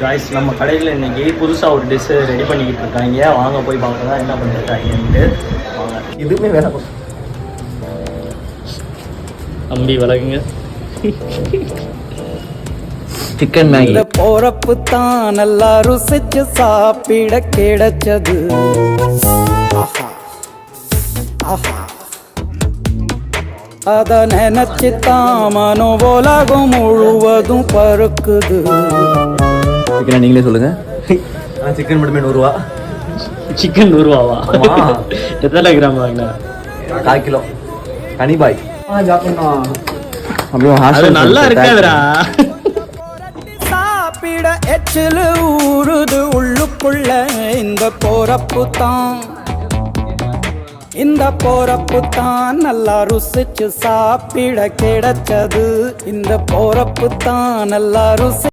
Guys நம்ம கடையில் இன்னைக்கு புதுசாக ஒரு டிஷ்ஷு ரெடி பண்ணிக்கிட்டு இருக்காங்க. வாங்க போய் பார்க்கலாம் என்ன பண்ணிருக்காங்கன்ட்டு. வாங்க. இதுவுமே வேற அம்பி வளகுங்க. Chicken Maggi. போறப்பு தான் நல்லா ருசிச்சு சாப்பிட கிடைச்சது. அத நினைச்சுதான் மனோ உலகம் முழுவதும் பருக்குது. சிக்கன் நீங்களே சொல்லுங்க. சிக்கன் மட்டுமே 100 ரூபா. சிக்கன் 100 ரூபாவா? எத்தனை கிராம் வாங்கினா? 1/4 கிலோ. கனிபாய் அது நல்லா இருக்காதுடா. சாப்பிட எச்சில் ஊறுது உள்ளுக்குள்ள. இந்த போறப்பு தான் நல்லா ருசிச்சு சாப்பிட கிடைச்சது. இந்த போறப்பு தான் நல்லா ருசி